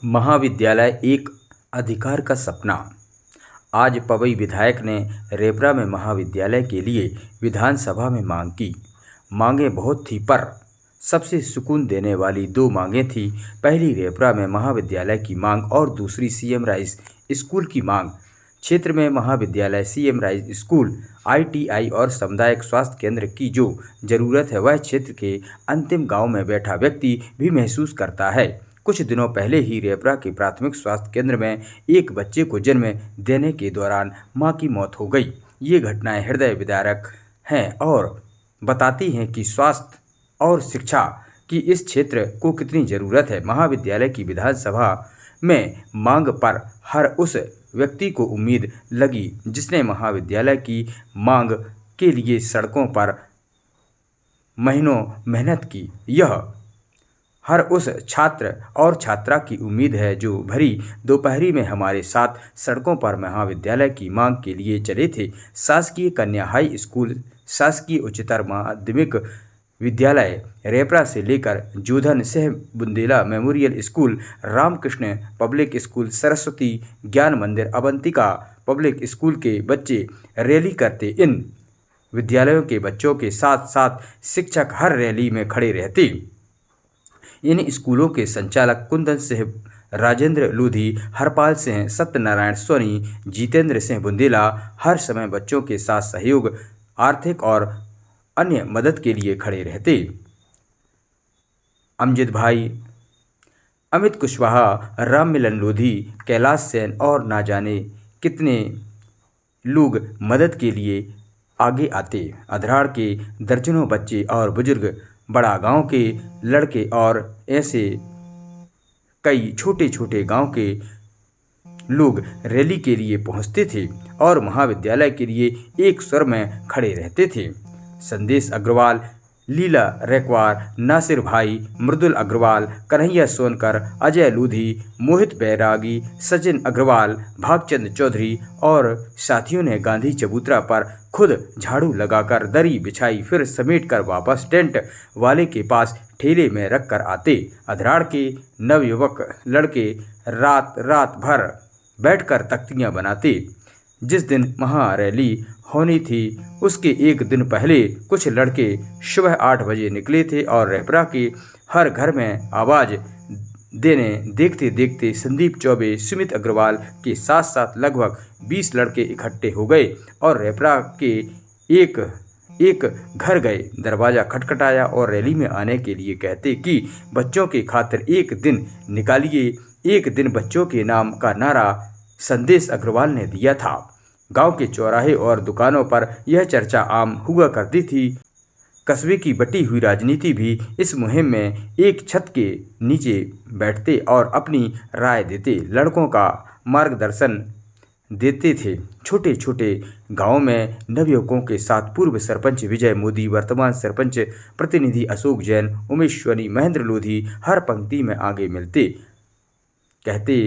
महाविद्यालय एक अधिकार का सपना। आज पवई विधायक ने रेपरा में महाविद्यालय के लिए विधानसभा में मांग की। मांगें बहुत थी, पर सबसे सुकून देने वाली दो मांगें थी। पहली रेपरा में महाविद्यालय की मांग और दूसरी सीएम राइस स्कूल की मांग। क्षेत्र में महाविद्यालय, सीएम राइस स्कूल, आईटीआई और सामुदायिक स्वास्थ्य केंद्र की जो जरूरत है वह क्षेत्र के अंतिम गांव में बैठा व्यक्ति भी महसूस करता है। कुछ दिनों पहले ही रेपरा के प्राथमिक स्वास्थ्य केंद्र में एक बच्चे को जन्म देने के दौरान मां की मौत हो गई। ये घटनाएं हृदय विदारक हैं और बताती हैं कि स्वास्थ्य और शिक्षा की इस क्षेत्र को कितनी ज़रूरत है। महाविद्यालय की विधानसभा में मांग पर हर उस व्यक्ति को उम्मीद लगी जिसने महाविद्यालय की मांग के लिए सड़कों पर महीनों मेहनत की। यह हर उस छात्र और छात्रा की उम्मीद है जो भरी दोपहरी में हमारे साथ सड़कों पर महाविद्यालय की मांग के लिए चले थे। शासकीय कन्या हाई स्कूल, शासकीय उच्चतर माध्यमिक विद्यालय रेपरा से लेकर Jodhan Singh Bundela memorial school, Ramakrishna public school, Saraswati Gyan Mandir, Avantika public school के बच्चे रैली करते। इन विद्यालयों के बच्चों के साथ साथ शिक्षक हर रैली में खड़े रहते। इन स्कूलों के संचालक कुंदन सिंह, राजेंद्र लोधी, हरपाल सिंह, सत्यनारायण सोनी, जितेंद्र सिंह बुंदेला हर समय बच्चों के साथ सहयोग, आर्थिक और अन्य मदद के लिए खड़े रहते। अमजद भाई, अमित कुशवाहा, राम मिलन लोधी, कैलाश सेन और ना जाने कितने लोग मदद के लिए आगे आते। अधराड़ के दर्जनों बच्चे और बुजुर्ग, बड़ा गांव के लड़के और ऐसे कई छोटे छोटे गांव के लोग रैली के लिए पहुंचते थे और महाविद्यालय के लिए एक स्वर में खड़े रहते थे। संदेश अग्रवाल, लीला रेकवार, नासिर भाई, मृदुल अग्रवाल, कन्हैया सोनकर, अजय लोधी, मोहित बैरागी, सचिन अग्रवाल, भागचंद चौधरी और साथियों ने गांधी चबूतरा पर खुद झाड़ू लगाकर दरी बिछाई, फिर समेटकर वापस टेंट वाले के पास ठेले में रख कर आते। अधराड़ के नवयुवक लड़के रात रात भर बैठकर तख्तियां बनाते। जिस दिन महारैली होनी थी उसके एक दिन पहले कुछ लड़के सुबह 8 बजे निकले थे और रेपरा के हर घर में आवाज़ देने देखते देखते संदीप चौबे, सुमित अग्रवाल के साथ साथ लगभग 20 लड़के इकट्ठे हो गए और रेपरा के एक एक घर गए। दरवाज़ा खटखटाया और रैली में आने के लिए कहते कि बच्चों के खातिर एक दिन निकालिए। एक दिन बच्चों के नाम का नारा संदेश अग्रवाल ने दिया था। गांव के चौराहे और दुकानों पर यह चर्चा आम हुआ करती थी। कस्बे की बटी हुई राजनीति भी इस मुहिम में एक छत के नीचे बैठते और अपनी राय देते, लड़कों का मार्गदर्शन देते थे। छोटे छोटे गांवों में नवयुवकों के साथ पूर्व सरपंच विजय मोदी, वर्तमान सरपंच प्रतिनिधि अशोक जैन, उमेश स्वनी, महेंद्र लोधी हर पंक्ति में आगे मिलते। कहते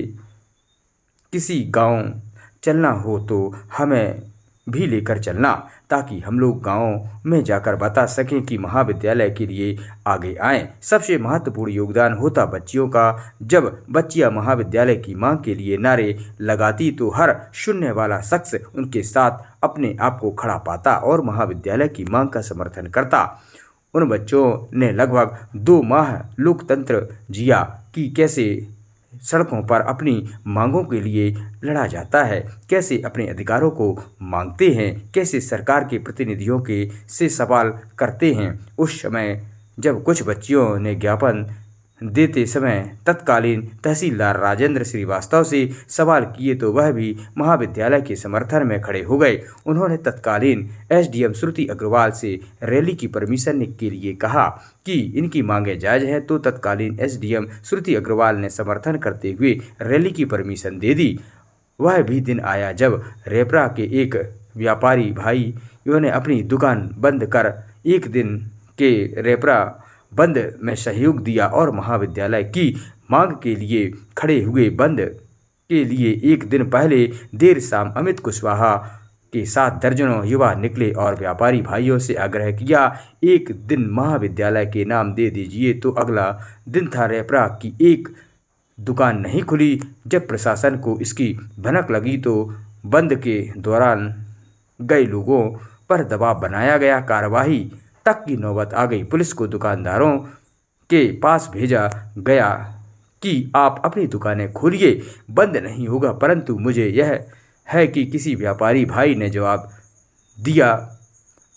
किसी गांव चलना हो तो हमें भी लेकर चलना, ताकि हम लोग गाँव में जाकर बता सकें कि महाविद्यालय के लिए आगे आएं। सबसे महत्वपूर्ण योगदान होता बच्चियों का। जब बच्चियां महाविद्यालय की मांग के लिए नारे लगाती तो हर सुनने वाला शख्स उनके साथ अपने आप को खड़ा पाता और महाविद्यालय की मांग का समर्थन करता। उन बच्चों ने लगभग 2 माह लोकतंत्र जिया कि कैसे सड़कों पर अपनी मांगों के लिए लड़ा जाता है, कैसे अपने अधिकारों को मांगते हैं, कैसे सरकार के प्रतिनिधियों के से सवाल करते हैं। उस समय जब कुछ बच्चियों ने ज्ञापन देते समय तत्कालीन तहसीलदार राजेंद्र श्रीवास्तव से सवाल किए तो वह भी महाविद्यालय के समर्थन में खड़े हो गए। उन्होंने तत्कालीन एसडीएम श्रुति अग्रवाल से रैली की परमिशन के लिए कहा कि इनकी मांगें जायज़ हैं, तो तत्कालीन एसडीएम श्रुति अग्रवाल ने समर्थन करते हुए रैली की परमिशन दे दी। वह भी दिन आया जब रेपरा के एक व्यापारी भाइयों ने अपनी दुकान बंद कर एक दिन के रेपरा बंद में सहयोग दिया और महाविद्यालय की मांग के लिए खड़े हुए। बंद के लिए एक दिन पहले देर शाम अमित कुशवाहा के साथ दर्जनों युवा निकले और व्यापारी भाइयों से आग्रह किया, एक दिन महाविद्यालय के नाम दे दीजिए। तो अगला दिन था रेपरा की एक दुकान नहीं खुली। जब प्रशासन को इसकी भनक लगी तो बंद के दौरान गए लोगों पर दबाव बनाया गया। कार्रवाई तक की नौबत आ गई। पुलिस को दुकानदारों के पास भेजा गया कि आप अपनी दुकानें खोलिए, बंद नहीं होगा। परंतु मुझे यह है कि किसी व्यापारी भाई ने जवाब दिया,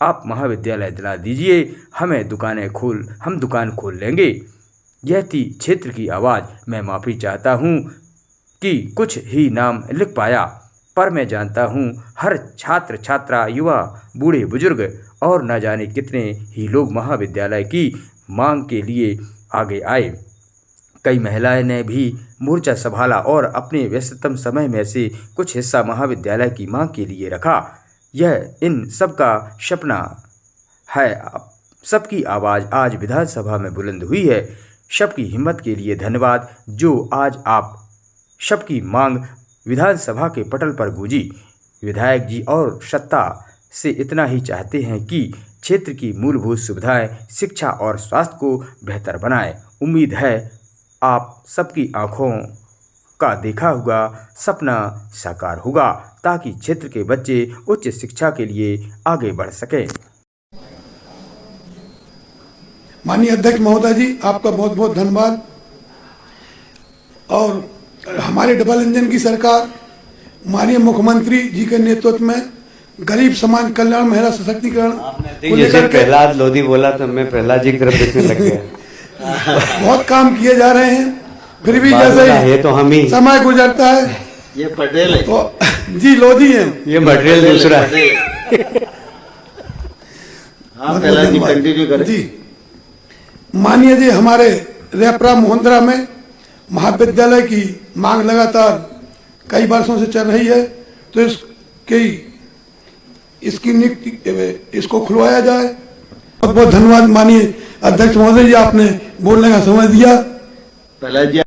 आप महाविद्यालय दिला दीजिए, हम दुकान खोल लेंगे। यह थी क्षेत्र की आवाज़। मैं माफ़ी चाहता हूँ कि कुछ ही नाम लिख पाया, पर मैं जानता हूँ हर छात्र छात्रा, युवा, बूढ़े बुजुर्ग और न जाने कितने ही लोग महाविद्यालय की मांग के लिए आगे आए। कई महिलाएं ने भी मोर्चा संभाला और अपने व्यस्ततम समय में से कुछ हिस्सा महाविद्यालय की मांग के लिए रखा। यह इन सब का सपना है। सबकी आवाज़ आज विधानसभा में बुलंद हुई है। सबकी हिम्मत के लिए धन्यवाद, जो आज आप सबकी मांग विधानसभा के पटल पर गूंजी। विधायक जी और सत्ता से इतना ही चाहते हैं कि क्षेत्र की मूलभूत सुविधाएं, शिक्षा और स्वास्थ्य को बेहतर बनाएं। उम्मीद है आप सबकी आंखों का देखा हुआ सपना साकार होगा, ताकि क्षेत्र के बच्चे उच्च शिक्षा के लिए आगे बढ़ सकें। माननीय अध्यक्ष महोदय जी, आपका बहुत बहुत धन्यवाद। और हमारे डबल इंजन की सरकार माननीय मुख्यमंत्री जी के नेतृत्व में गरीब समाज कल्याण, महिला सशक्तिकरण को लेकर प्रहलाद लोधी बोला तो मैं प्रहलाद जी की तरफ देखने लग गया। बहुत काम किए जा रहे हैं। फिर भी जैसे तो हम ही समय गुजरता है, ये पटेल है तो जी लोधी हैं, ये मटेरियल दूसरा है। हाँ, पहला जी कंटिन्यू करें जी। माननीय जी, हमारे रेपरा मोहंद्रा में महाविद्यालय की मांग लगातार कई वर्षों से चल रही है, तो इसकी नियुक्ति, इसको खुलवाया जाए। बहुत बहुत धन्यवाद माननीय अध्यक्ष महोदय जी, आपने बोलने का समय दिया। पहला जी